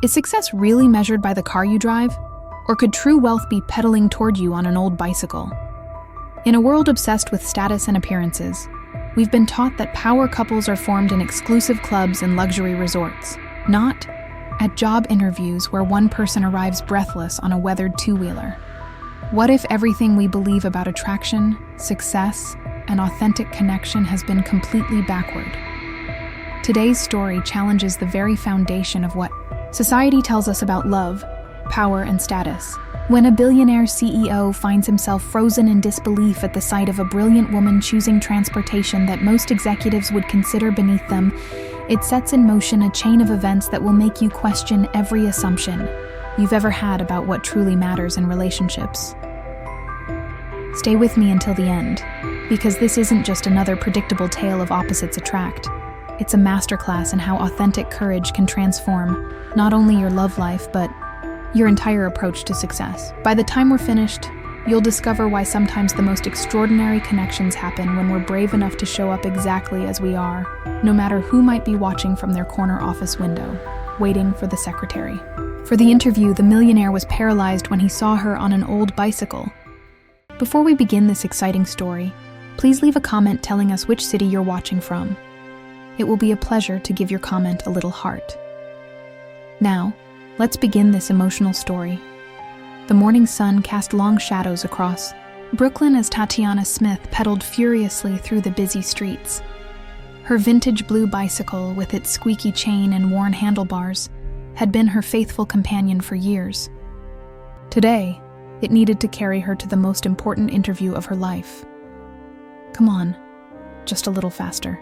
Is success really measured by the car you drive? Or could true wealth be pedaling toward you on an old bicycle? In a world obsessed with status and appearances, we've been taught that power couples are formed in exclusive clubs and luxury resorts, not at job interviews where one person arrives breathless on a weathered two-wheeler. What if everything we believe about attraction, success, and authentic connection has been completely backward? Today's story challenges the very foundation of what society tells us about love, power, and status. When a billionaire CEO finds himself frozen in disbelief at the sight of a brilliant woman choosing transportation that most executives would consider beneath them, it sets in motion a chain of events that will make you question every assumption you've ever had about what truly matters in relationships. Stay with me until the end, because this isn't just another predictable tale of opposites attract. It's a masterclass in how authentic courage can transform not only your love life, but your entire approach to success. By the time we're finished, you'll discover why sometimes the most extraordinary connections happen when we're brave enough to show up exactly as we are, no matter who might be watching from their corner office window, waiting for the secretary. For the interview, the millionaire was paralyzed when he saw her on an old bicycle. Before we begin this exciting story, please leave a comment telling us which city you're watching from. It will be a pleasure to give your comment a little heart. Now, let's begin this emotional story. The morning sun cast long shadows across Brooklyn as Tatiana Smith pedaled furiously through the busy streets. Her vintage blue bicycle, with its squeaky chain and worn handlebars, had been her faithful companion for years. Today, it needed to carry her to the most important interview of her life. "Come on, just a little faster,"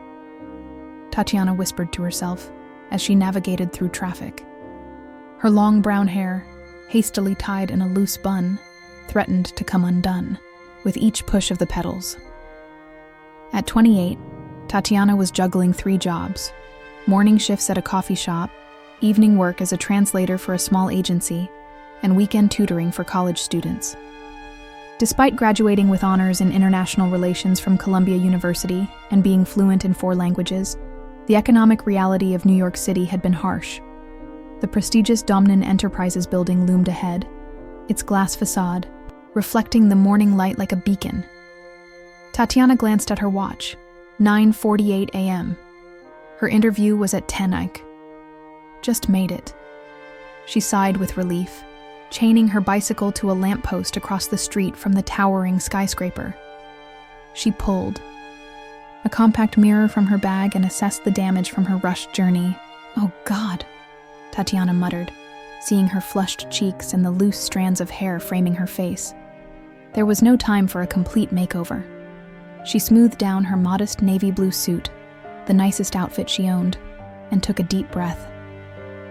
Tatiana whispered to herself as she navigated through traffic. Her long brown hair, hastily tied in a loose bun, threatened to come undone with each push of the pedals. At 28, Tatiana was juggling 3 jobs: morning shifts at a coffee shop, evening work as a translator for a small agency, and weekend tutoring for college students. Despite graduating with honors in international relations from Columbia University and being fluent in 4 languages, the economic reality of New York City had been harsh. The prestigious Domnan Enterprises building loomed ahead, its glass facade reflecting the morning light like a beacon. Tatiana glanced at her watch. 9:48 a.m. Her interview was at 10 AIK. Just made it. She sighed with relief, chaining her bicycle to a lamppost across the street from the towering skyscraper. She pulled a compact mirror from her bag and assessed the damage from her rushed journey. "Oh God," Tatiana muttered, seeing her flushed cheeks and the loose strands of hair framing her face. There was no time for a complete makeover. She smoothed down her modest navy blue suit, the nicest outfit she owned, and took a deep breath.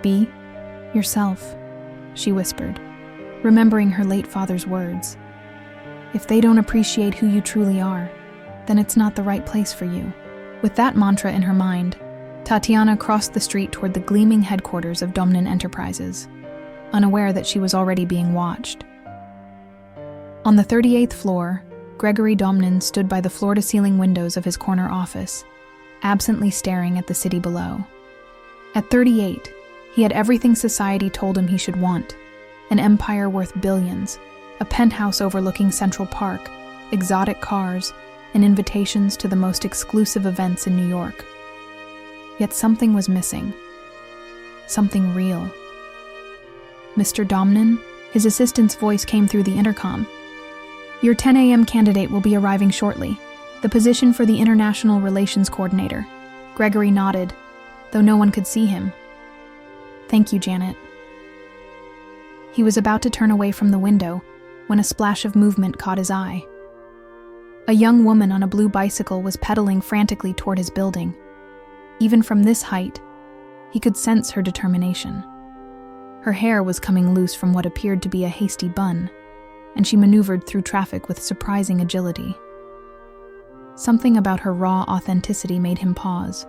"Be yourself," she whispered, remembering her late father's words. "If they don't appreciate who you truly are, then it's not the right place for you." With that mantra in her mind, Tatiana crossed the street toward the gleaming headquarters of Domnan Enterprises, unaware that she was already being watched. On the 38th floor, Gregory Domnan stood by the floor-to-ceiling windows of his corner office, absently staring at the city below. At 38, he had everything society told him he should want: an empire worth billions, a penthouse overlooking Central Park, exotic cars, and invitations to the most exclusive events in New York. Yet something was missing. Something real. "Mr. Domnan?" His assistant's voice came through the intercom. "Your 10 a.m. candidate will be arriving shortly. The position for the International Relations Coordinator." Gregory nodded, though no one could see him. "Thank you, Janet." He was about to turn away from the window when a splash of movement caught his eye. A young woman on a blue bicycle was pedaling frantically toward his building. Even from this height, he could sense her determination. Her hair was coming loose from what appeared to be a hasty bun, and she maneuvered through traffic with surprising agility. Something about her raw authenticity made him pause.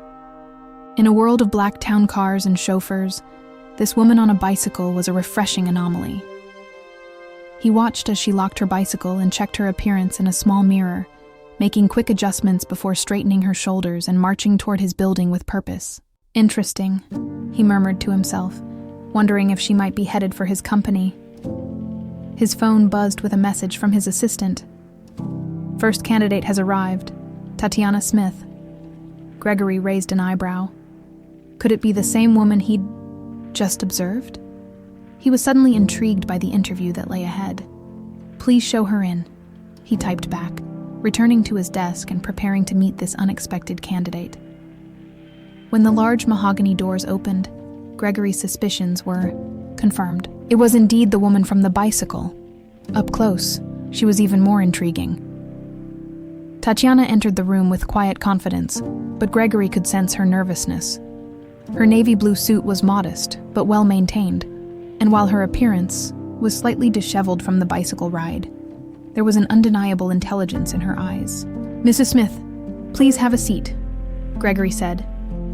In a world of black town cars and chauffeurs, this woman on a bicycle was a refreshing anomaly. He watched as she locked her bicycle and checked her appearance in a small mirror, making quick adjustments before straightening her shoulders and marching toward his building with purpose. "Interesting," he murmured to himself, wondering if she might be headed for his company. His phone buzzed with a message from his assistant. "First candidate has arrived. Tatiana Smith." Gregory raised an eyebrow. Could it be the same woman he'd just observed? He was suddenly intrigued by the interview that lay ahead. "Please show her in," he typed back, returning to his desk and preparing to meet this unexpected candidate. When the large mahogany doors opened, Gregory's suspicions were confirmed. It was indeed the woman from the bicycle. Up close, she was even more intriguing. Tatiana entered the room with quiet confidence, but Gregory could sense her nervousness. Her navy blue suit was modest, but well maintained, and while her appearance was slightly disheveled from the bicycle ride, there was an undeniable intelligence in her eyes. "Mrs. Smith, please have a seat," Gregory said,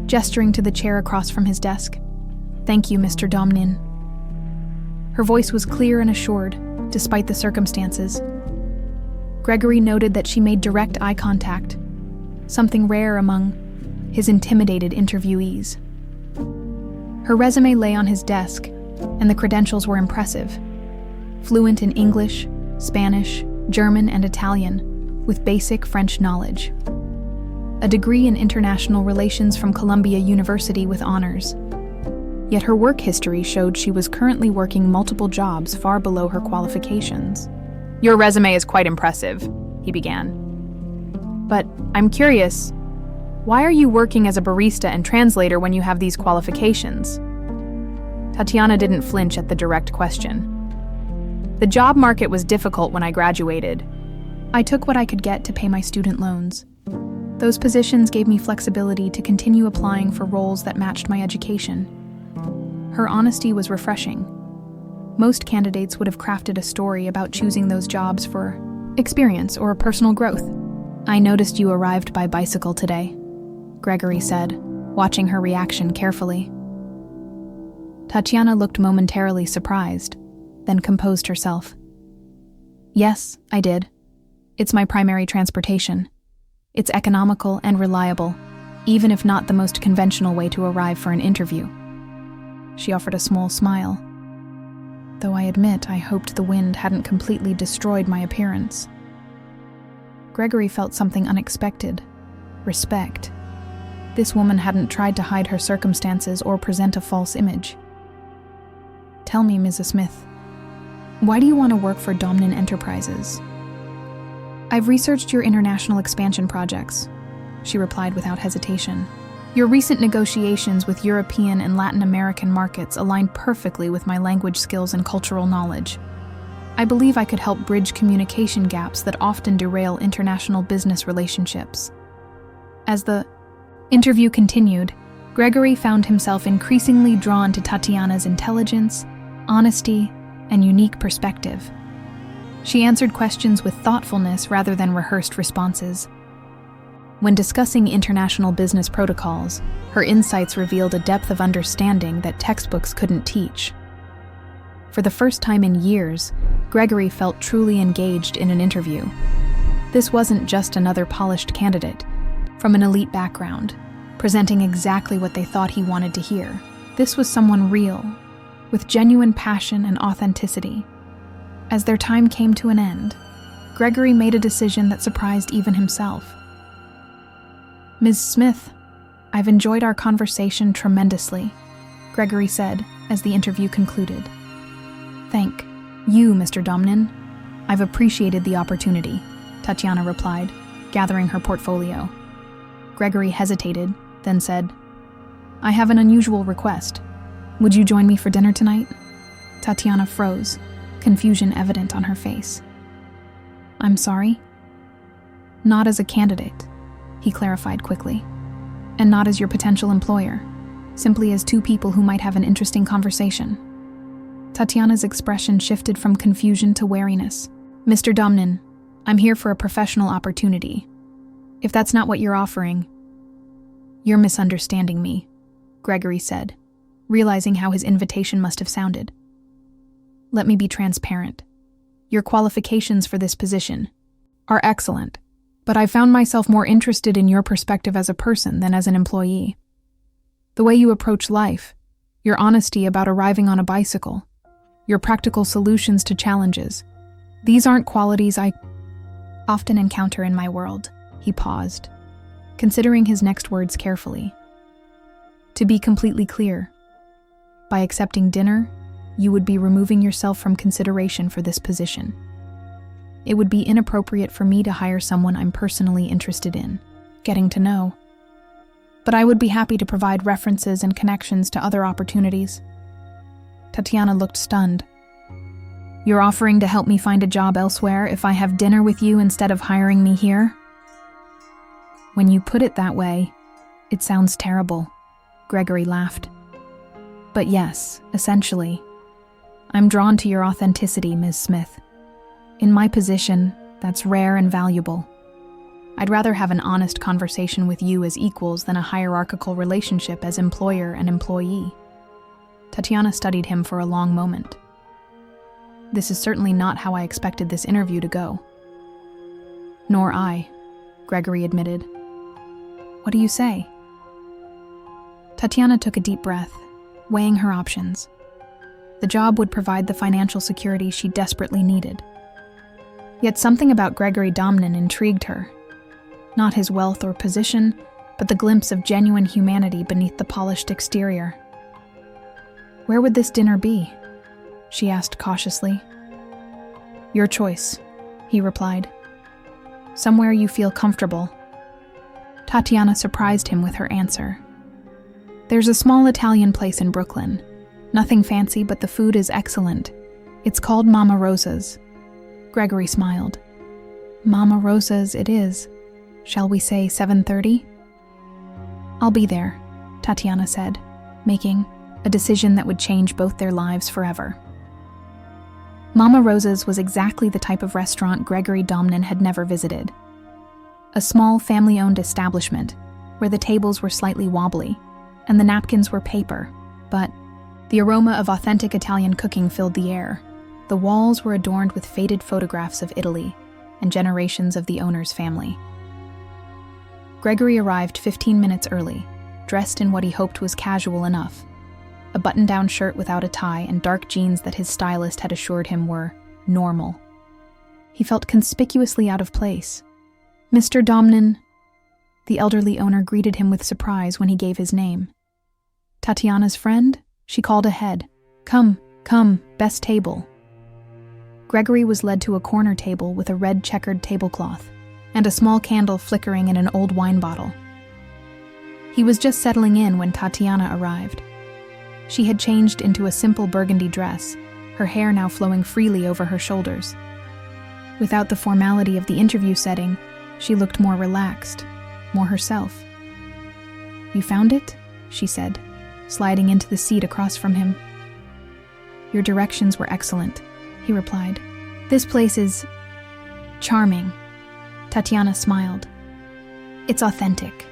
gesturing to the chair across from his desk. "Thank you, Mr. Domnin." Her voice was clear and assured, despite the circumstances. Gregory noted that she made direct eye contact, something rare among his intimidated interviewees. Her resume lay on his desk, and the credentials were impressive. Fluent in English, Spanish, German, and Italian, with basic French knowledge. A degree in international relations from Columbia University with honors. Yet her work history showed she was currently working multiple jobs far below her qualifications. "Your resume is quite impressive," he began. "But I'm curious, why are you working as a barista and translator when you have these qualifications?" Tatiana didn't flinch at the direct question. "The job market was difficult when I graduated. I took what I could get to pay my student loans. Those positions gave me flexibility to continue applying for roles that matched my education." Her honesty was refreshing. Most candidates would have crafted a story about choosing those jobs for experience or personal growth. "I noticed you arrived by bicycle today," Gregory said, watching her reaction carefully. Tatiana looked momentarily surprised, then composed herself. "Yes, I did. It's my primary transportation. It's economical and reliable, even if not the most conventional way to arrive for an interview." She offered a small smile. "Though I admit I hoped the wind hadn't completely destroyed my appearance." Gregory felt something unexpected. Respect. This woman hadn't tried to hide her circumstances or present a false image. "Tell me, Mrs. Smith, why do you want to work for Domnin Enterprises?" "I've researched your international expansion projects," she replied without hesitation. "Your recent negotiations with European and Latin American markets align perfectly with my language skills and cultural knowledge. I believe I could help bridge communication gaps that often derail international business relationships." As the interview continued, Gregory found himself increasingly drawn to Tatiana's intelligence, honesty, and unique perspective. She answered questions with thoughtfulness rather than rehearsed responses. When discussing international business protocols, her insights revealed a depth of understanding that textbooks couldn't teach. For the first time in years, Gregory felt truly engaged in an interview. This wasn't just another polished candidate from an elite background, presenting exactly what they thought he wanted to hear. This was someone real, with genuine passion and authenticity. As their time came to an end, Gregory made a decision that surprised even himself. "Ms. Smith, I've enjoyed our conversation tremendously," Gregory said as the interview concluded. "Thank you, Mr. Domnin. I've appreciated the opportunity," Tatiana replied, gathering her portfolio. Gregory hesitated, then said, "I have an unusual request. Would you join me for dinner tonight?" Tatiana froze, confusion evident on her face. "I'm sorry?" "Not as a candidate," he clarified quickly, "and not as your potential employer, simply as two people who might have an interesting conversation." Tatiana's expression shifted from confusion to wariness. "Mr. Domnin, I'm here for a professional opportunity. If that's not what you're offering, you're misunderstanding me," Gregory said, realizing how his invitation must have sounded. "Let me be transparent. Your qualifications for this position are excellent, but I found myself more interested in your perspective as a person than as an employee. The way you approach life, your honesty about arriving on a bicycle, your practical solutions to challenges. These aren't qualities I often encounter in my world." He paused, considering his next words carefully. "To be completely clear, by accepting dinner, you would be removing yourself from consideration for this position. It would be inappropriate for me to hire someone I'm personally interested in getting to know. But I would be happy to provide references and connections to other opportunities." Tatiana looked stunned. "You're offering to help me find a job elsewhere if I have dinner with you instead of hiring me here?" "When you put it that way, it sounds terrible," Gregory laughed. "But yes, essentially. I'm drawn to your authenticity, Ms. Smith. In my position, that's rare and valuable. I'd rather have an honest conversation with you as equals than a hierarchical relationship as employer and employee." Tatiana studied him for a long moment. "This is certainly not how I expected this interview to go." "Nor I," Gregory admitted. "What do you say?" Tatiana took a deep breath, weighing her options. The job would provide the financial security she desperately needed. Yet something about Gregory Domnin intrigued her. Not his wealth or position, but the glimpse of genuine humanity beneath the polished exterior. "Where would this dinner be?" she asked cautiously. "Your choice," he replied. "Somewhere you feel comfortable." Tatiana surprised him with her answer. "There's a small Italian place in Brooklyn. Nothing fancy, but the food is excellent. It's called Mama Rosa's." Gregory smiled. "Mama Rosa's it is. Shall we say 7:30? "I'll be there," Tatiana said, making a decision that would change both their lives forever. Mama Rosa's was exactly the type of restaurant Gregory Domnin had never visited. A small family-owned establishment where the tables were slightly wobbly and the napkins were paper, but the aroma of authentic Italian cooking filled the air. The walls were adorned with faded photographs of Italy and generations of the owner's family. Gregory arrived 15 minutes early, dressed in what he hoped was casual enough. A button-down shirt without a tie and dark jeans that his stylist had assured him were normal. He felt conspicuously out of place. "Mr. Domnin," the elderly owner greeted him with surprise when he gave his name. "Tatiana's friend?" she called ahead. Come, best table." Gregory was led to a corner table with a red checkered tablecloth and a small candle flickering in an old wine bottle. He was just settling in when Tatiana arrived. She had changed into a simple burgundy dress, her hair now flowing freely over her shoulders. Without the formality of the interview setting, she looked more relaxed, more herself. "You found it?" she said, sliding into the seat across from him. "Your directions were excellent," he replied. "This place is charming." Tatiana smiled. "It's authentic.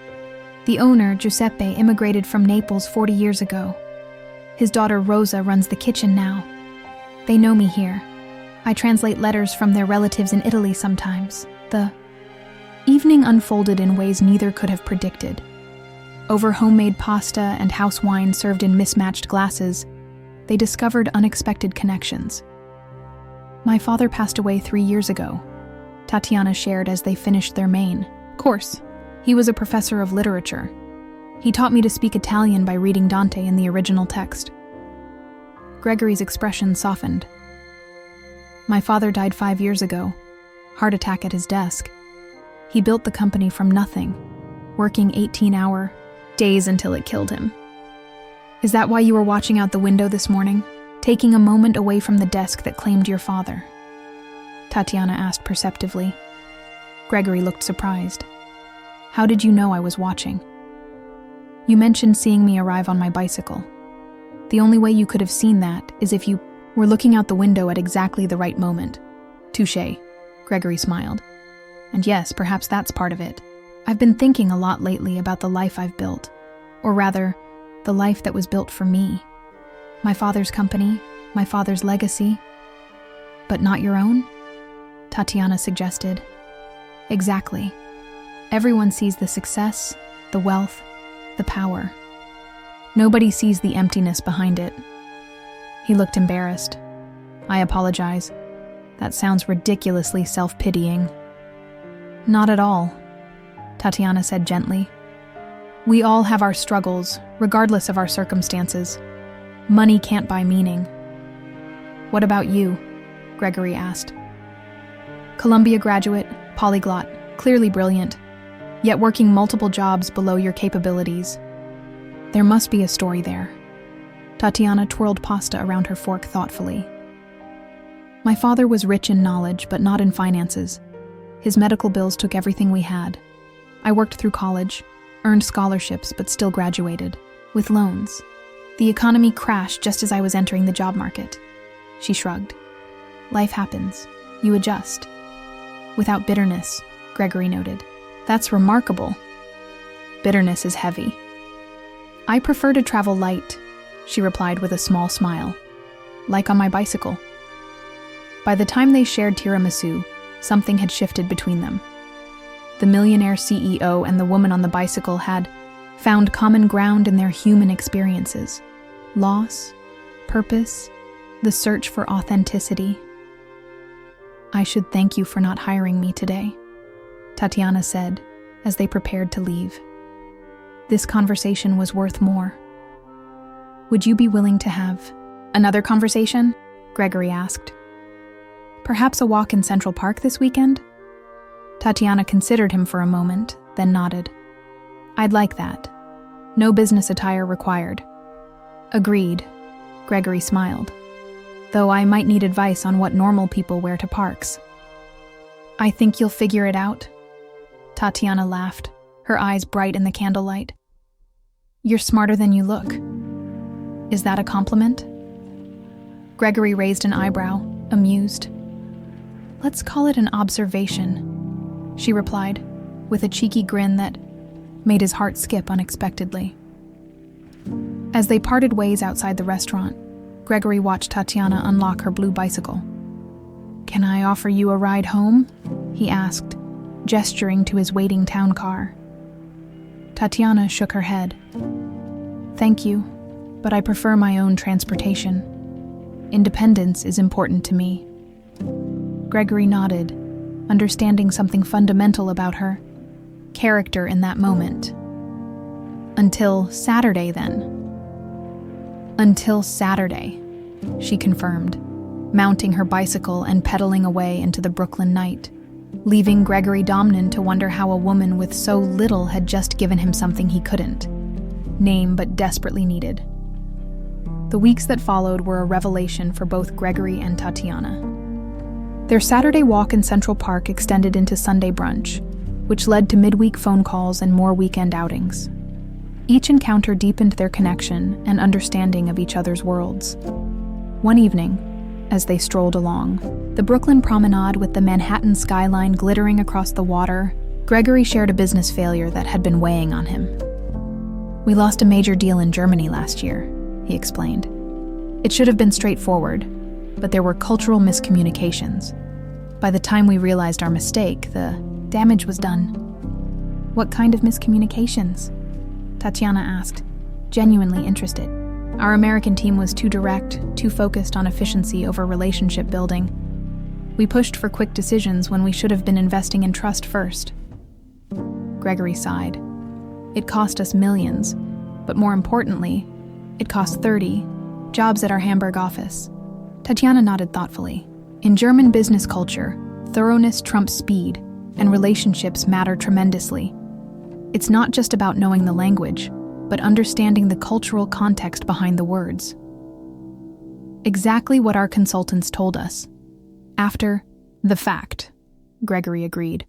The owner, Giuseppe, immigrated from Naples 40 years ago. His daughter Rosa runs the kitchen now. They know me here. I translate letters from their relatives in Italy sometimes." The evening unfolded in ways neither could have predicted. Over homemade pasta and house wine served in mismatched glasses, they discovered unexpected connections. "My father passed away 3 years ago," Tatiana shared as they finished their main course. "He was a professor of literature. He taught me to speak Italian by reading Dante in the original text." Gregory's expression softened. "My father died 5 years ago, heart attack at his desk. He built the company from nothing, working 18-hour days until it killed him." "Is that why you were watching out the window this morning, taking a moment away from the desk that claimed your father?" Tatiana asked perceptively. Gregory looked surprised. "How did you know I was watching?" "You mentioned seeing me arrive on my bicycle. The only way you could have seen that is if you were looking out the window at exactly the right moment." "Touché," Gregory smiled. "And yes, perhaps that's part of it. I've been thinking a lot lately about the life I've built, or rather, the life that was built for me. My father's company, my father's legacy. But not your own?" Tatiana suggested. "Exactly. Everyone sees the success, the wealth, the power. Nobody sees the emptiness behind it. He looked embarrassed. I apologize. That sounds ridiculously self-pitying. Not at all, Tatiana said gently. We all have our struggles, regardless of our circumstances. Money can't buy meaning. What about you? Gregory asked. Columbia graduate, polyglot, clearly brilliant, yet working multiple jobs below your capabilities. There must be a story there. Tatiana twirled pasta around her fork thoughtfully. My father was rich in knowledge, but not in finances. His medical bills took everything we had. I worked through college, earned scholarships, but still graduated, with loans. The economy crashed just as I was entering the job market. She shrugged. Life happens. You adjust. Without bitterness, Gregory noted. That's remarkable. Bitterness is heavy. I prefer to travel light, she replied with a small smile. Like on my bicycle. By the time they shared tiramisu, something had shifted between them. The millionaire CEO and the woman on the bicycle had found common ground in their human experiences. Loss, purpose, the search for authenticity. I should thank you for not hiring me today, Tatiana said as they prepared to leave. This conversation was worth more. Would you be willing to have another conversation? Gregory asked. Perhaps a walk in Central Park this weekend? Tatiana considered him for a moment, then nodded. I'd like that. No business attire required. Agreed, Gregory smiled. Though I might need advice on what normal people wear to parks. I think you'll figure it out, Tatiana laughed, her eyes bright in the candlelight. You're smarter than you look. Is that a compliment? Gregory raised an eyebrow, amused. Let's call it an observation, she replied, with a cheeky grin that made his heart skip unexpectedly. As they parted ways outside the restaurant, Gregory watched Tatiana unlock her blue bicycle. Can I offer you a ride home? He asked, gesturing to his waiting town car. Tatiana shook her head. Thank you, but I prefer my own transportation. Independence is important to me. Gregory nodded, understanding something fundamental about her character in that moment. Until Saturday, then. Until Saturday, she confirmed, mounting her bicycle and pedaling away into the Brooklyn night, leaving Gregory Domnan to wonder how a woman with so little had just given him something he couldn't name but desperately needed. The weeks that followed were a revelation for both Gregory and Tatiana. Their Saturday walk in Central Park extended into Sunday brunch, which led to midweek phone calls and more weekend outings. Each encounter deepened their connection and understanding of each other's worlds. One evening, as they strolled along the Brooklyn promenade with the Manhattan skyline glittering across the water, Gregory shared a business failure that had been weighing on him. We lost a major deal in Germany last year, he explained. It should have been straightforward, but there were cultural miscommunications. By the time we realized our mistake, the damage was done. What kind of miscommunications? Tatiana asked, genuinely interested. Our American team was too direct, too focused on efficiency over relationship building. We pushed for quick decisions when we should have been investing in trust first. Gregory sighed. It cost us millions, but more importantly, it cost 30 jobs at our Hamburg office. Tatiana nodded thoughtfully. In German business culture, thoroughness trumps speed, and relationships matter tremendously. It's not just about knowing the language, but understanding the cultural context behind the words. Exactly what our consultants told us. After the fact, Gregory agreed.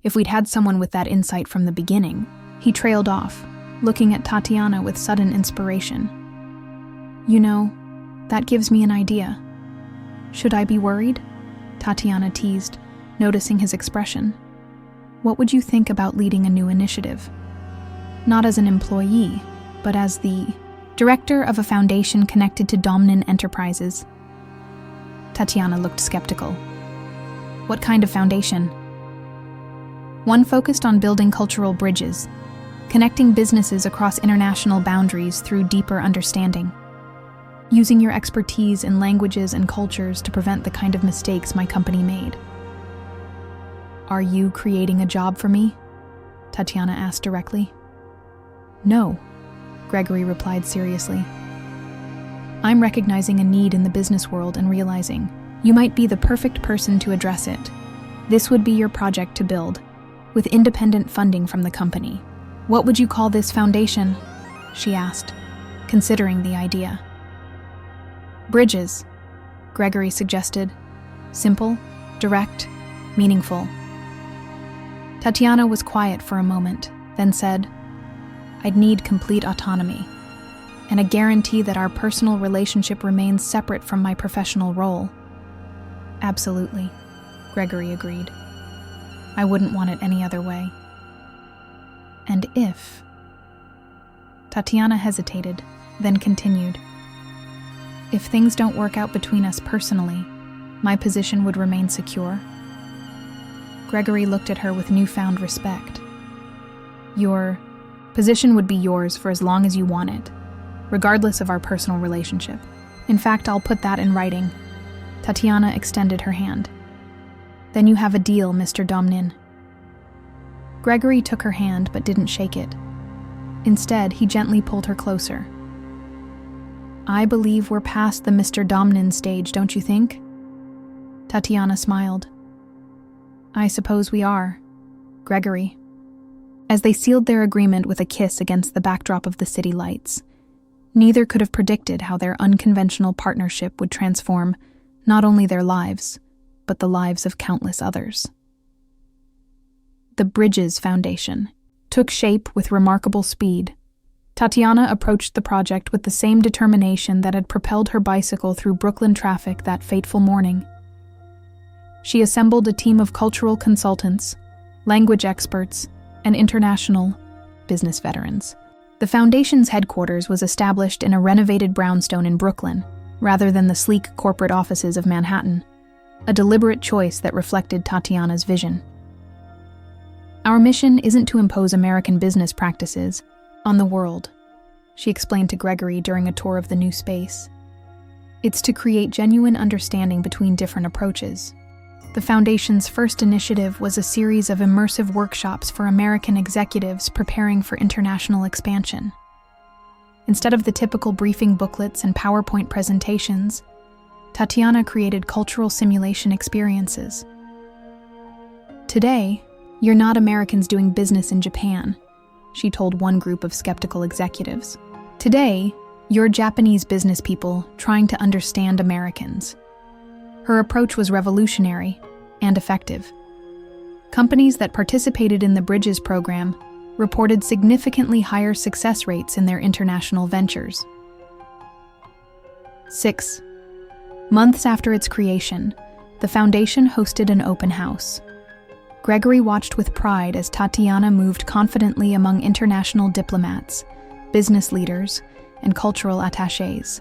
If we'd had someone with that insight from the beginning, he trailed off, looking at Tatiana with sudden inspiration. You know, that gives me an idea. Should I be worried? Tatiana teased, noticing his expression. What would you think about leading a new initiative? Not as an employee, but as the director of a foundation connected to Domnan Enterprises. Tatiana looked skeptical. What kind of foundation? One focused on building cultural bridges. connecting businesses across international boundaries through deeper understanding. Using your expertise in languages and cultures to prevent the kind of mistakes my company made. Are you creating a job for me? Tatiana asked directly. No, Gregory replied seriously. I'm recognizing a need in the business world and realizing you might be the perfect person to address it. This would be your project to build, with independent funding from the company. What would you call this foundation? She asked, considering the idea. Bridges, Gregory suggested. Simple, direct, meaningful. Tatiana was quiet for a moment, then said, I'd need complete autonomy, and a guarantee that our personal relationship remains separate from my professional role. Absolutely, Gregory agreed. I wouldn't want it any other way. And if... Tatiana hesitated, then continued. If things don't work out between us personally, my position would remain secure. Gregory looked at her with newfound respect. Your position would be yours for as long as you want it, regardless of our personal relationship. In fact, I'll put that in writing. Tatiana extended her hand. Then you have a deal, Mr. Domnin. Gregory took her hand but didn't shake it. Instead, he gently pulled her closer. I believe we're past the Mr. Domnin stage, don't you think? Tatiana smiled. I suppose we are, Gregory. As they sealed their agreement with a kiss against the backdrop of the city lights, neither could have predicted how their unconventional partnership would transform not only their lives, but the lives of countless others. The Bridges Foundation took shape with remarkable speed. Tatiana approached the project with the same determination that had propelled her bicycle through Brooklyn traffic that fateful morning. She assembled a team of cultural consultants, language experts, and international business veterans. The foundation's headquarters was established in a renovated brownstone in Brooklyn, rather than the sleek corporate offices of Manhattan, a deliberate choice that reflected Tatiana's vision. Our mission isn't to impose American business practices on the world, she explained to Gregory during a tour of the new space. It's to create genuine understanding between different approaches. The Foundation's first initiative was a series of immersive workshops for American executives preparing for international expansion. Instead of the typical briefing booklets and PowerPoint presentations, Tatiana created cultural simulation experiences. Today, you're not Americans doing business in Japan, she told one group of skeptical executives. Today, you're Japanese business people trying to understand Americans. Her approach was revolutionary and effective. Companies that participated in the Bridges program reported significantly higher success rates in their international ventures. 6 months after its creation, the foundation hosted an open house. Gregory watched with pride as Tatiana moved confidently among international diplomats, business leaders, and cultural attachés,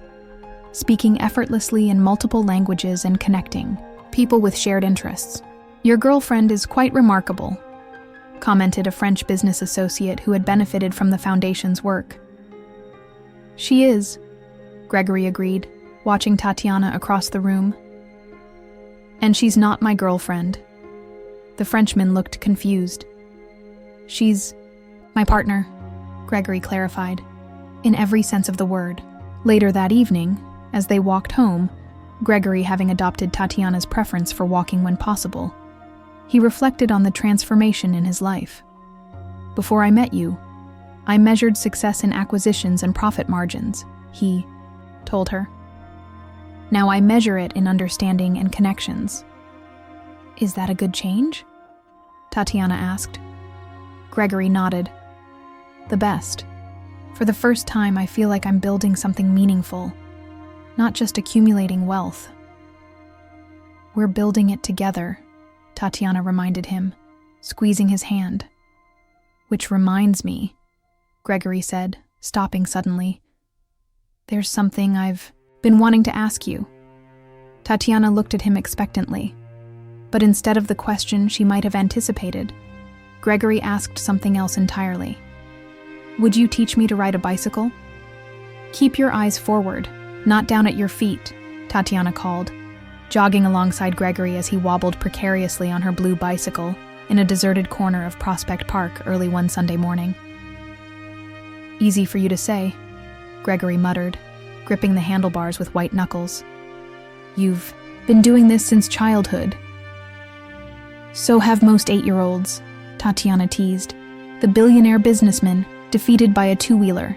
speaking effortlessly in multiple languages and connecting people with shared interests. Your girlfriend is quite remarkable, commented a French business associate who had benefited from the foundation's work. She is, Gregory agreed, watching Tatiana across the room. And she's not my girlfriend. The Frenchman looked confused. She's my partner, Gregory clarified, in every sense of the word. Later that evening, as they walked home, Gregory having adopted Tatiana's preference for walking when possible, he reflected on the transformation in his life. Before I met you, I measured success in acquisitions and profit margins, he told her. Now I measure it in understanding and connections. Is that a good change? Tatiana asked. Gregory nodded. The best. For the first time, I feel like I'm building something meaningful, not just accumulating wealth. We're building it together, Tatiana reminded him, squeezing his hand. Which reminds me, Gregory said, stopping suddenly. There's something I've been wanting to ask you. Tatiana looked at him expectantly, but instead of the question she might have anticipated, Gregory asked something else entirely. Would you teach me to ride a bicycle? Keep your eyes forward, not down at your feet, Tatiana called, jogging alongside Gregory as he wobbled precariously on her blue bicycle in a deserted corner of Prospect Park early one Sunday morning. Easy for you to say, Gregory muttered, gripping the handlebars with white knuckles. You've been doing this since childhood. So have most 8-year-olds, Tatiana teased, the billionaire businessman defeated by a two-wheeler.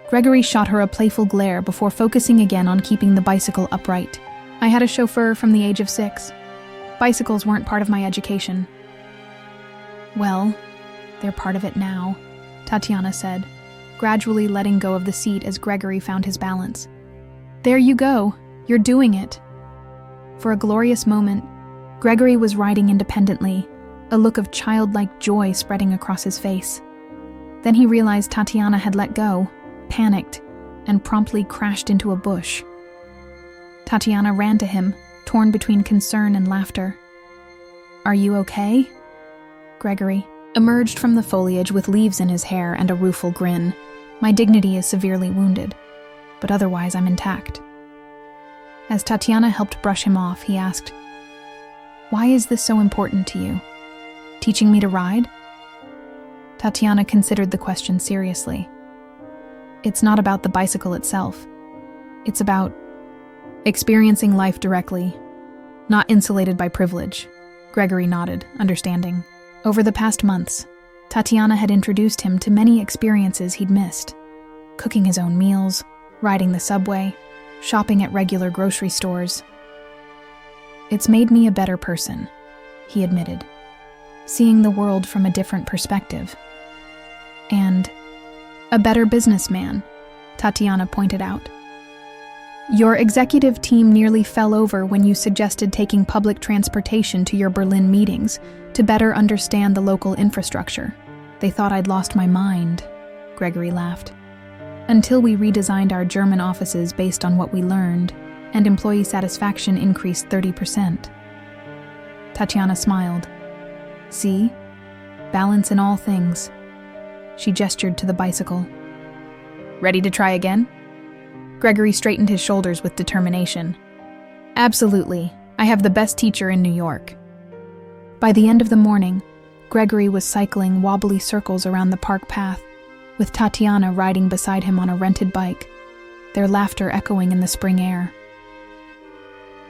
Gregory shot her a playful glare before focusing again on keeping the bicycle upright. I had a chauffeur from the age of 6. Bicycles weren't part of my education. Well, they're part of it now, Tatiana said, gradually letting go of the seat as Gregory found his balance. There you go, you're doing it. For a glorious moment, Gregory was riding independently, a look of childlike joy spreading across his face. Then he realized Tatiana had let go, panicked, and promptly crashed into a bush. Tatiana ran to him, torn between concern and laughter. Are you okay? Gregory emerged from the foliage with leaves in his hair and a rueful grin. My dignity is severely wounded, but otherwise I'm intact. As Tatiana helped brush him off, he asked, Why is this so important to you? Teaching me to ride? Tatiana considered the question seriously. It's not about the bicycle itself. It's about experiencing life directly, not insulated by privilege. Gregory nodded, understanding. Over the past months, Tatiana had introduced him to many experiences he'd missed. Cooking his own meals, riding the subway, shopping at regular grocery stores. It's made me a better person, he admitted, seeing the world from a different perspective. And a better businessman, Tatiana pointed out. Your executive team nearly fell over when you suggested taking public transportation to your Berlin meetings to better understand the local infrastructure. They thought I'd lost my mind, Gregory laughed. Until we redesigned our German offices based on what we learned, and employee satisfaction increased 30%. Tatiana smiled. See? Balance in all things. She gestured to the bicycle. Ready to try again? Gregory straightened his shoulders with determination. Absolutely. I have the best teacher in New York. By the end of the morning, Gregory was cycling wobbly circles around the park path, with Tatiana riding beside him on a rented bike, their laughter echoing in the spring air.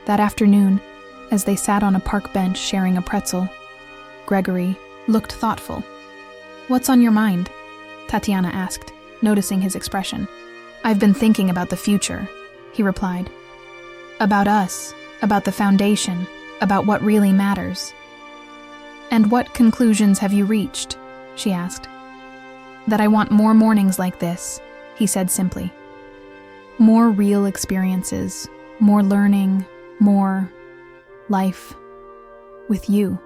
That afternoon, as they sat on a park bench sharing a pretzel, Gregory looked thoughtful. What's on your mind? Tatiana asked, noticing his expression. I've been thinking about the future, he replied. About us, about the foundation, about what really matters. And what conclusions have you reached? She asked. That I want more mornings like this, he said simply. More real experiences, more learning, more life with you.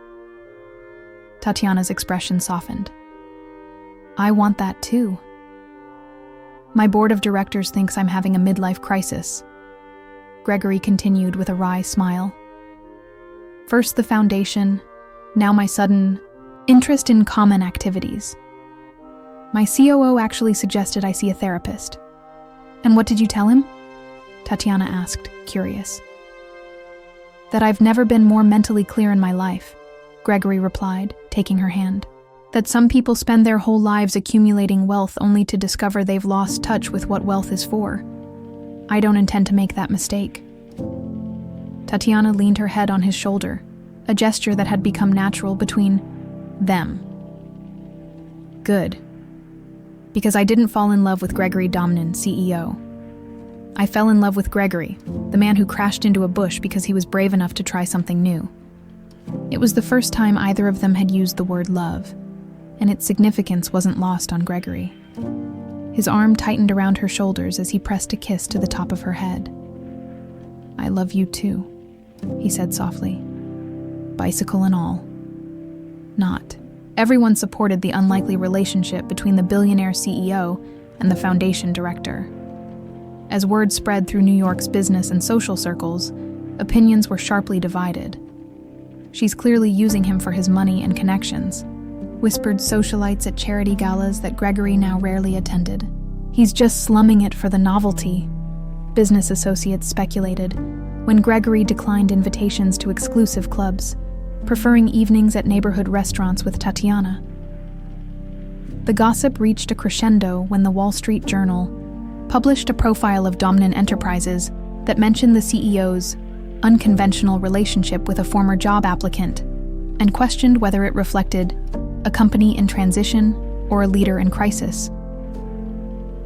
Tatiana's expression softened. I want that too. My board of directors thinks I'm having a midlife crisis. Gregory continued with a wry smile. First the foundation, now my sudden interest in common activities. My COO actually suggested I see a therapist. And what did you tell him? Tatiana asked, curious. That I've never been more mentally clear in my life, Gregory replied, taking her hand. That some people spend their whole lives accumulating wealth only to discover they've lost touch with what wealth is for. I don't intend to make that mistake. Tatiana leaned her head on his shoulder, a gesture that had become natural between them. Good. Because I didn't fall in love with Gregory Domnan, CEO. I fell in love with Gregory, the man who crashed into a bush because he was brave enough to try something new. It was the first time either of them had used the word love, and its significance wasn't lost on Gregory. His arm tightened around her shoulders as he pressed a kiss to the top of her head. I love you too, he said softly. Bicycle and all. Not. Everyone supported the unlikely relationship between the billionaire CEO and the foundation director. As word spread through New York's business and social circles, opinions were sharply divided. She's clearly using him for his money and connections. whispered socialites at charity galas that Gregory now rarely attended. He's just slumming it for the novelty, business associates speculated, when Gregory declined invitations to exclusive clubs, preferring evenings at neighborhood restaurants with Tatiana. The gossip reached a crescendo when the Wall Street Journal published a profile of Domnin Enterprises that mentioned the CEO's unconventional relationship with a former job applicant and questioned whether it reflected a company in transition or a leader in crisis.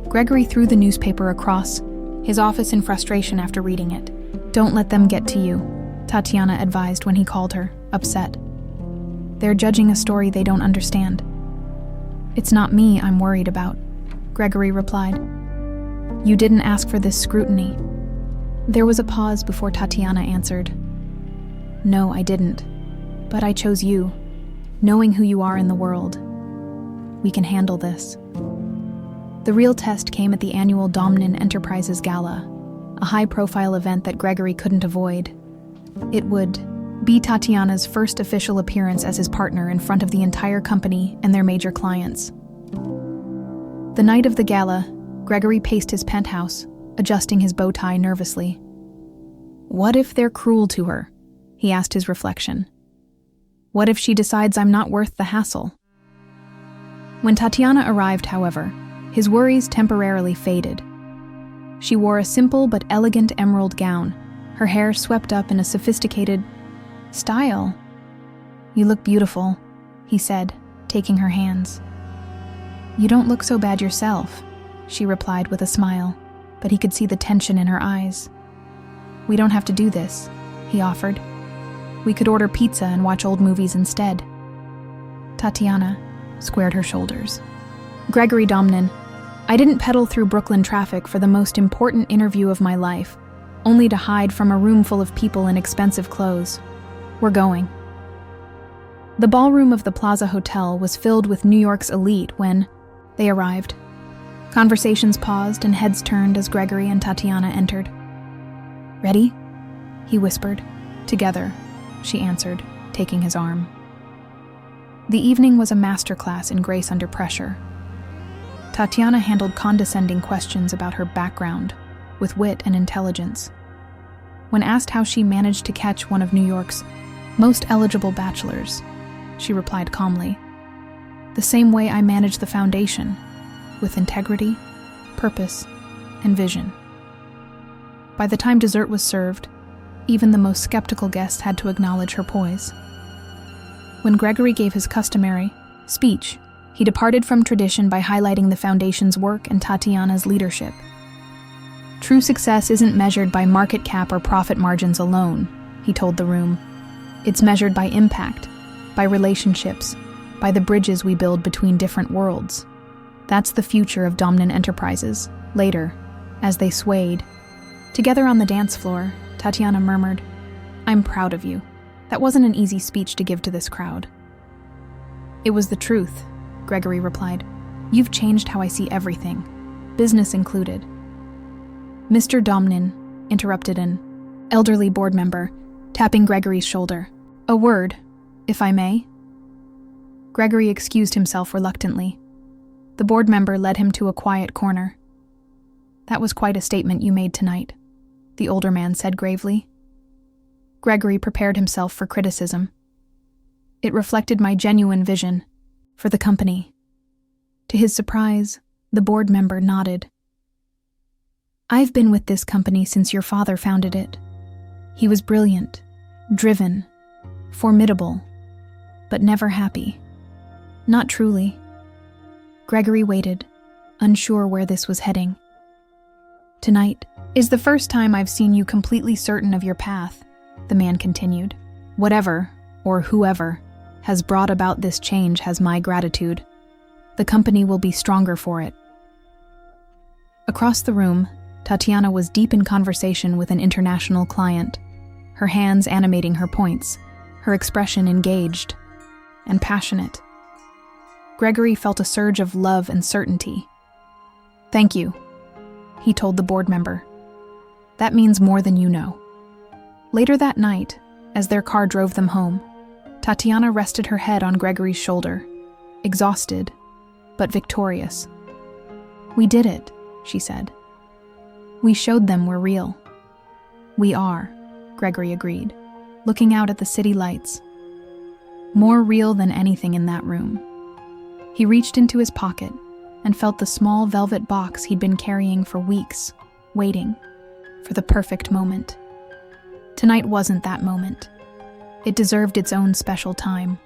Gregory threw the newspaper across his office in frustration after reading it. "Don't let them get to you," Tatiana advised when he called her, upset. "They're judging a story they don't understand." "It's not me I'm worried about," Gregory replied. "You didn't ask for this scrutiny." There was a pause before Tatiana answered. "No, I didn't. But I chose you, knowing who you are in the world. We can handle this." The real test came at the annual Domnin Enterprises Gala, a high-profile event that Gregory couldn't avoid. It would be Tatiana's first official appearance as his partner in front of the entire company and their major clients. The night of the gala, Gregory paced his penthouse, adjusting his bow tie nervously. "What if they're cruel to her?" he asked his reflection. "What if she decides I'm not worth the hassle?" When Tatiana arrived, however, his worries temporarily faded. She wore a simple but elegant emerald gown, her hair swept up in a sophisticated style. "You look beautiful," he said, taking her hands. "You don't look so bad yourself," she replied with a smile, but he could see the tension in her eyes. "We don't have to do this," he offered. "We could order pizza and watch old movies instead." Tatiana squared her shoulders. "Gregory Domnin, I didn't pedal through Brooklyn traffic for the most important interview of my life, only to hide from a room full of people in expensive clothes. We're going." The ballroom of the Plaza Hotel was filled with New York's elite when they arrived. Conversations paused and heads turned as Gregory and Tatiana entered. "Ready?" he whispered. "Together," she answered, taking his arm. The evening was a masterclass in grace under pressure. Tatiana handled condescending questions about her background with wit and intelligence. When asked how she managed to catch one of New York's most eligible bachelors, she replied calmly, "The same way I manage the foundation, with integrity, purpose, and vision." By the time dessert was served, even the most skeptical guests had to acknowledge her poise. When Gregory gave his customary speech, he departed from tradition by highlighting the foundation's work and Tatiana's leadership. "True success isn't measured by market cap or profit margins alone," he told the room. "It's measured by impact, by relationships, by the bridges we build between different worlds. That's the future of Domnin Enterprises." Later, as they swayed together on the dance floor, Tatiana murmured, "I'm proud of you. That wasn't an easy speech to give to this crowd." "It was the truth," Gregory replied. "You've changed how I see everything, business included." "Mr. Domnin," interrupted an elderly board member, tapping Gregory's shoulder. "A word, if I may." Gregory excused himself reluctantly. The board member led him to a quiet corner. "That was quite a statement you made tonight," the older man said gravely. Gregory prepared himself for criticism. "It reflected my genuine vision for the company." To his surprise, the board member nodded. "I've been with this company since your father founded it. He was brilliant, driven, formidable, but never happy. Not truly." Gregory waited, unsure where this was heading. "Tonight is the first time I've seen you completely certain of your path," the man continued. "Whatever, or whoever, has brought about this change has my gratitude. The company will be stronger for it." Across the room, Tatiana was deep in conversation with an international client, her hands animating her points, her expression engaged and passionate. Gregory felt a surge of love and certainty. "Thank you," he told the board member. "That means more than you know." Later that night, as their car drove them home, Tatiana rested her head on Gregory's shoulder, exhausted, but victorious. "We did it," she said. "We showed them we're real." "We are," Gregory agreed, looking out at the city lights. More real than anything in that room. He reached into his pocket and felt the small velvet box he'd been carrying for weeks, waiting for the perfect moment. Tonight wasn't that moment. It deserved its own special time,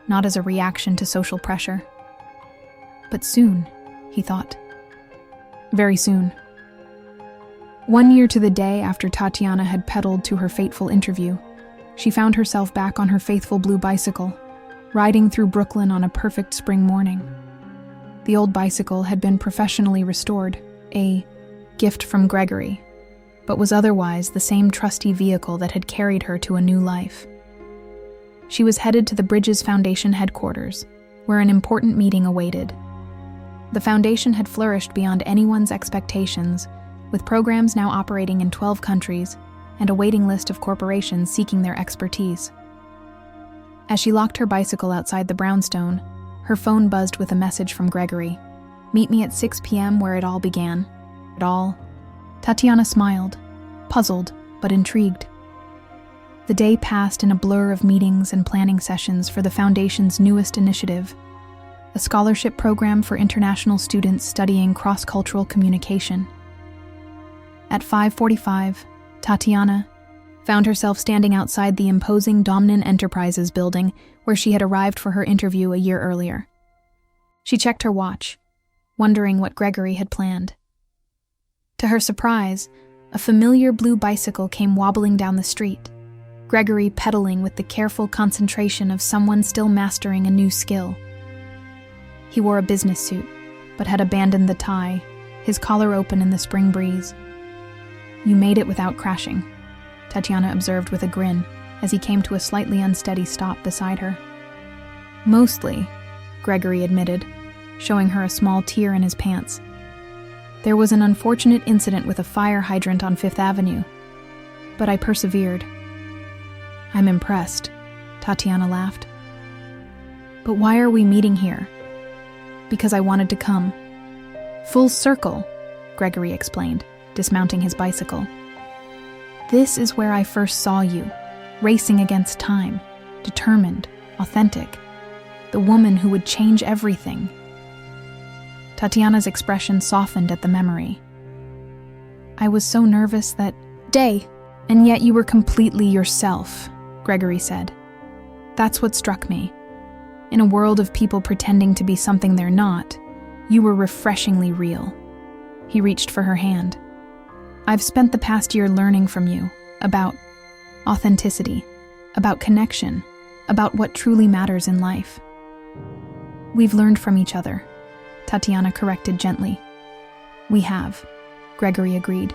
not as a reaction to social pressure. But soon, he thought. Very soon. 1 year to the day after Tatiana had pedaled to her fateful interview, she found herself back on her faithful blue bicycle, riding through Brooklyn on a perfect spring morning. The old bicycle had been professionally restored, a gift from Gregory, but was otherwise the same trusty vehicle that had carried her to a new life. She was headed to the Bridges Foundation headquarters, where an important meeting awaited. The foundation had flourished beyond anyone's expectations, with programs now operating in 12 countries and a waiting list of corporations seeking their expertise. As she locked her bicycle outside the brownstone, her phone buzzed with a message from Gregory. "Meet me at 6 p.m. where it all began." It all? Tatiana smiled, puzzled but intrigued. The day passed in a blur of meetings and planning sessions for the Foundation's newest initiative, a scholarship program for international students studying cross-cultural communication. At 5:45, Tatiana found herself standing outside the imposing Dominant Enterprises building where she had arrived for her interview a year earlier. She checked her watch, wondering what Gregory had planned. To her surprise, a familiar blue bicycle came wobbling down the street, Gregory pedaling with the careful concentration of someone still mastering a new skill. He wore a business suit, but had abandoned the tie, his collar open in the spring breeze. "You made it without crashing," Tatiana observed with a grin as he came to a slightly unsteady stop beside her. "Mostly," Gregory admitted, showing her a small tear in his pants. "There was an unfortunate incident with a fire hydrant on Fifth Avenue, but I persevered." "I'm impressed," Tatiana laughed. "But why are we meeting here?" "Because I wanted to come." "Full circle," Gregory explained, dismounting his bicycle. "This is where I first saw you, racing against time, determined, authentic, the woman who would change everything." Tatiana's expression softened at the memory. "I was so nervous that day, and yet you were completely yourself," Gregory said. "That's what struck me. In a world of people pretending to be something they're not, you were refreshingly real." He reached for her hand. "I've spent the past year learning from you about authenticity, about connection, about what truly matters in life." "We've learned from each other," Tatiana corrected gently. "We have," Gregory agreed,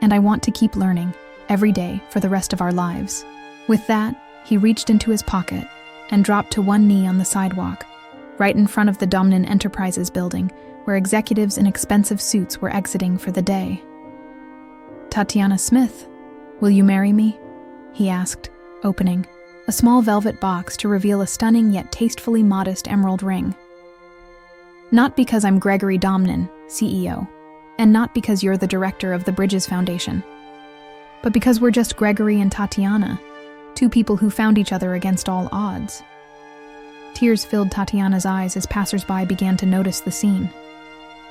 "and I want to keep learning, every day for the rest of our lives." With that, he reached into his pocket and dropped to one knee on the sidewalk, right in front of the Dominant Enterprises building, where executives in expensive suits were exiting for the day. "Tatiana Smith, will you marry me?" he asked, opening a small velvet box to reveal a stunning yet tastefully modest emerald ring. "Not because I'm Gregory Domnan, CEO, and not because you're the director of the Bridges Foundation, but because we're just Gregory and Tatiana, two people who found each other against all odds." Tears filled Tatiana's eyes as passersby began to notice the scene.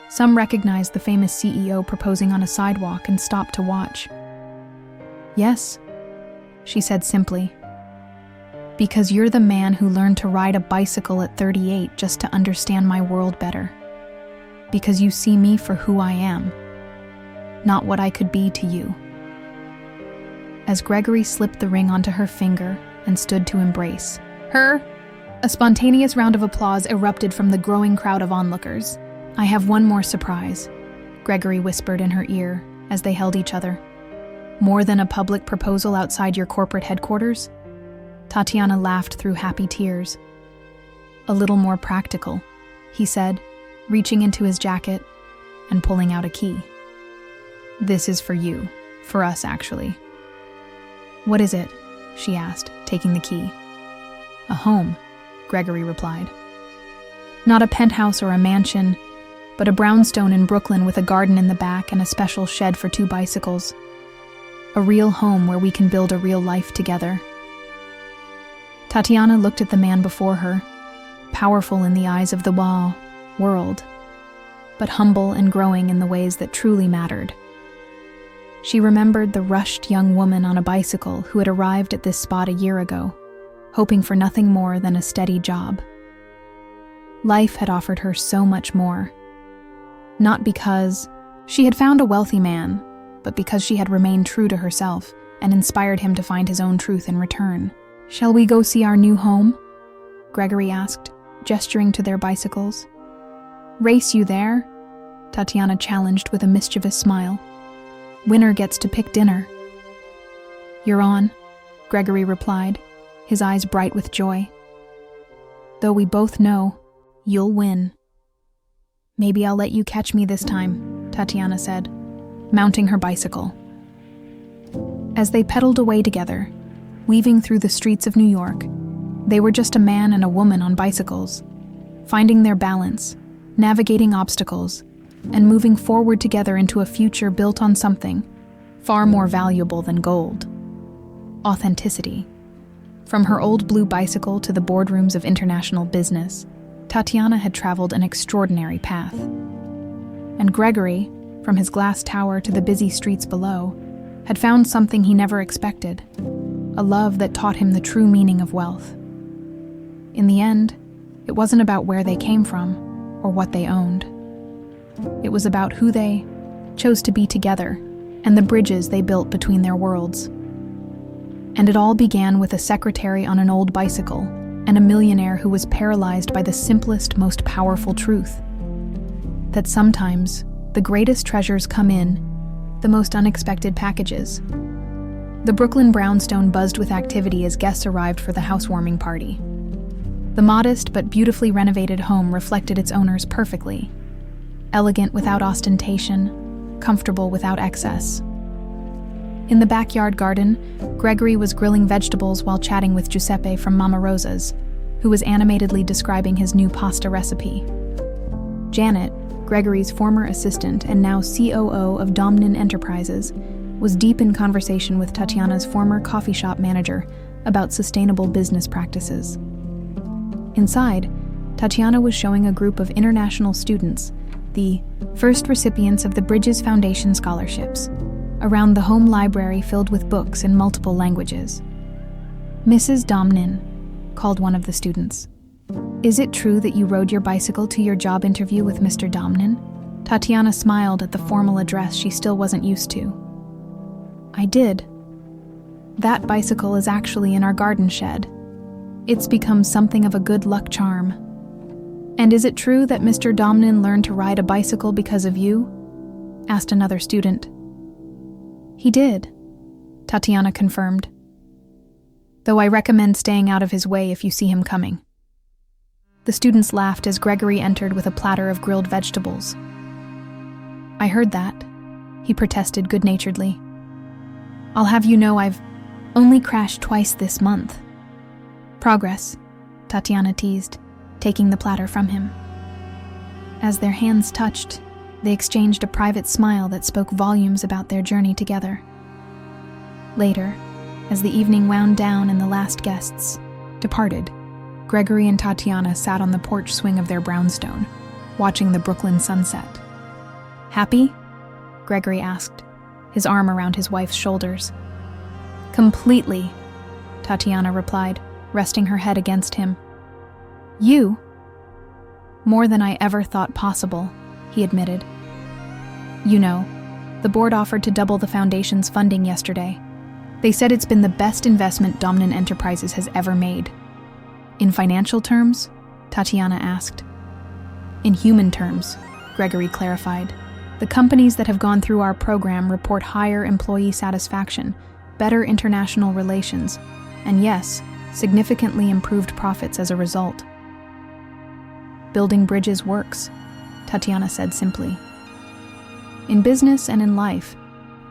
Some recognized the famous CEO proposing on a sidewalk and stopped to watch. "Yes," she said simply, "because you're the man who learned to ride a bicycle at 38 just to understand my world better. Because you see me for who I am, not what I could be to you." As Gregory slipped the ring onto her finger and stood to embrace her, a spontaneous round of applause erupted from the growing crowd of onlookers. "I have one more surprise," Gregory whispered in her ear as they held each other. "More than a public proposal outside your corporate headquarters?" Tatiana laughed through happy tears. "A little more practical," he said, reaching into his jacket and pulling out a key. "This is for you, for us actually." "What is it?" she asked, taking the key. "A home," Gregory replied. Not a penthouse or a mansion, but a brownstone in Brooklyn with a garden in the back and a special shed for 2 bicycles. A real home where we can build a real life together. Tatiana looked at the man before her, powerful in the eyes of the world, but humble and growing in the ways that truly mattered. She remembered the rushed young woman on a bicycle who had arrived at this spot a year ago, hoping for nothing more than a steady job. Life had offered her so much more. Not because she had found a wealthy man, but because she had remained true to herself and inspired him to find his own truth in return. "Shall we go see our new home?" Gregory asked, gesturing to their bicycles. "Race you there?" Tatiana challenged with a mischievous smile. "Winner gets to pick dinner." "You're on," Gregory replied, his eyes bright with joy. "Though we both know you'll win." "Maybe I'll let you catch me this time," Tatiana said, mounting her bicycle. As they pedaled away together, weaving through the streets of New York, they were just a man and a woman on bicycles, finding their balance, navigating obstacles, and moving forward together into a future built on something far more valuable than gold: authenticity. From her old blue bicycle to the boardrooms of international business, Tatiana had traveled an extraordinary path. And Gregory, from his glass tower to the busy streets below, had found something he never expected: a love that taught him the true meaning of wealth. In the end, it wasn't about where they came from or what they owned. It was about who they chose to be together and the bridges they built between their worlds. And it all began with a secretary on an old bicycle and a millionaire who was paralyzed by the simplest, most powerful truth: that sometimes the greatest treasures come in the most unexpected packages. The Brooklyn brownstone buzzed with activity as guests arrived for the housewarming party. The modest but beautifully renovated home reflected its owners perfectly: elegant without ostentation, comfortable without excess. In the backyard garden, Gregory was grilling vegetables while chatting with Giuseppe from Mama Rosa's, who was animatedly describing his new pasta recipe. Janet, Gregory's former assistant and now COO of Domnin Enterprises, was deep in conversation with Tatiana's former coffee shop manager about sustainable business practices. Inside, Tatiana was showing a group of international students, the first recipients of the Bridges Foundation scholarships, around the home library filled with books in multiple languages. "Mrs. Domnin," called one of the students, "is it true that you rode your bicycle to your job interview with Mr. Domnin?" Tatiana smiled at the formal address she still wasn't used to. "I did. That bicycle is actually in our garden shed. It's become something of a good luck charm." "And is it true that Mr. Domnin learned to ride a bicycle because of you?" asked another student. "He did," Tatiana confirmed. "Though I recommend staying out of his way if you see him coming." The students laughed as Gregory entered with a platter of grilled vegetables. "I heard that," he protested good-naturedly. "I'll have you know I've only crashed twice this month." "Progress," Tatiana teased, taking the platter from him. As their hands touched, they exchanged a private smile that spoke volumes about their journey together. Later, as the evening wound down and the last guests departed, Gregory and Tatiana sat on the porch swing of their brownstone, watching the Brooklyn sunset. "Happy?" Gregory asked, his arm around his wife's shoulders. "Completely," Tatiana replied, resting her head against him. "You?" "More than I ever thought possible," he admitted. "You know, the board offered to double the foundation's funding yesterday. They said it's been the best investment Domnin Enterprises has ever made." "In financial terms?" Tatiana asked. "In human terms," Gregory clarified. "The companies that have gone through our program report higher employee satisfaction, better international relations, and yes, significantly improved profits as a result." "Building bridges works," Tatiana said simply. "In business and in life,"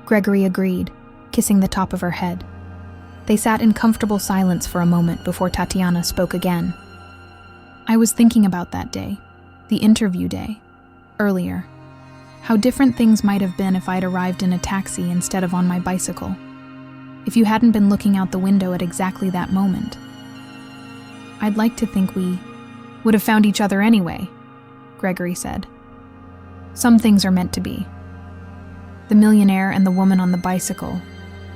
Gregory agreed, kissing the top of her head. They sat in comfortable silence for a moment before Tatiana spoke again. I was thinking about that day, the interview day, earlier. How different things might have been if I'd arrived in a taxi instead of on my bicycle. If you hadn't been looking out the window at exactly that moment. I'd like to think we would have found each other anyway, Gregory said. Some things are meant to be. The millionaire and the woman on the bicycle,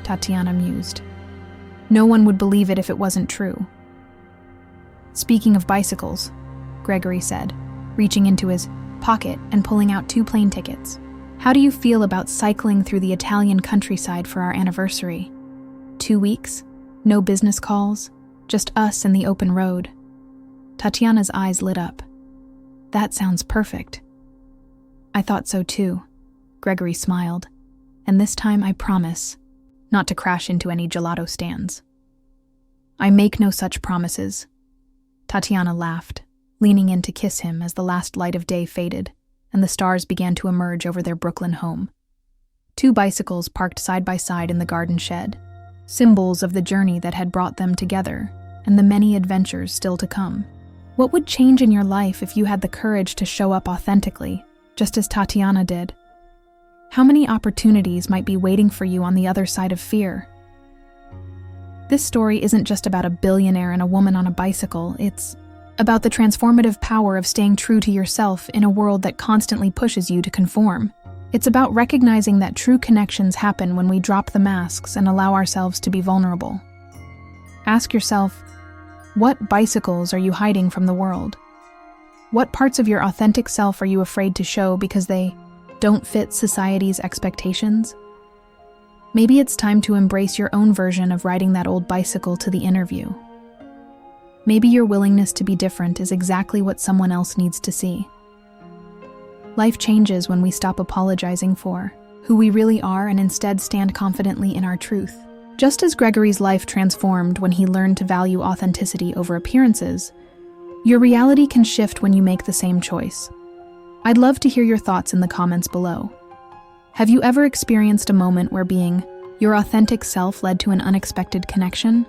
Tatiana mused. No one would believe it if it wasn't true. Speaking of bicycles, Gregory said, reaching into his pocket and pulling out 2 plane tickets. How do you feel about cycling through the Italian countryside for our anniversary? 2 weeks, no business calls, just us and the open road. Tatiana's eyes lit up. That sounds perfect. I thought so too, Gregory smiled, and this time I promise not to crash into any gelato stands. I make no such promises. Tatiana laughed, leaning in to kiss him as the last light of day faded and the stars began to emerge over their Brooklyn home. 2 bicycles parked side by side in the garden shed, symbols of the journey that had brought them together and the many adventures still to come. What would change in your life if you had the courage to show up authentically, just as Tatiana did? How many opportunities might be waiting for you on the other side of fear? This story isn't just about a billionaire and a woman on a bicycle, it's about the transformative power of staying true to yourself in a world that constantly pushes you to conform. It's about recognizing that true connections happen when we drop the masks and allow ourselves to be vulnerable. Ask yourself, what bicycles are you hiding from the world? What parts of your authentic self are you afraid to show because they don't fit society's expectations? Maybe it's time to embrace your own version of riding that old bicycle to the interview. Maybe your willingness to be different is exactly what someone else needs to see. Life changes when we stop apologizing for who we really are and instead stand confidently in our truth. Just as Gregory's life transformed when he learned to value authenticity over appearances, your reality can shift when you make the same choice. I'd love to hear your thoughts in the comments below. Have you ever experienced a moment where being your authentic self led to an unexpected connection?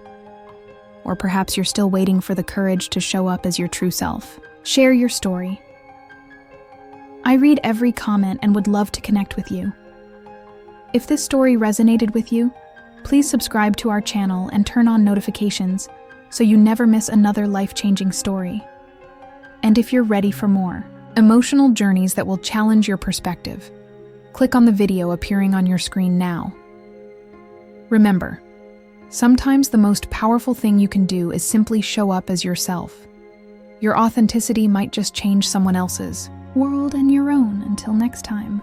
Or perhaps you're still waiting for the courage to show up as your true self. Share your story. I read every comment and would love to connect with you. If this story resonated with you, please subscribe to our channel and turn on notifications so you never miss another life-changing story. And if you're ready for more emotional journeys that will challenge your perspective, click on the video appearing on your screen now. Remember, sometimes the most powerful thing you can do is simply show up as yourself. Your authenticity might just change someone else's world and your own. Until next time.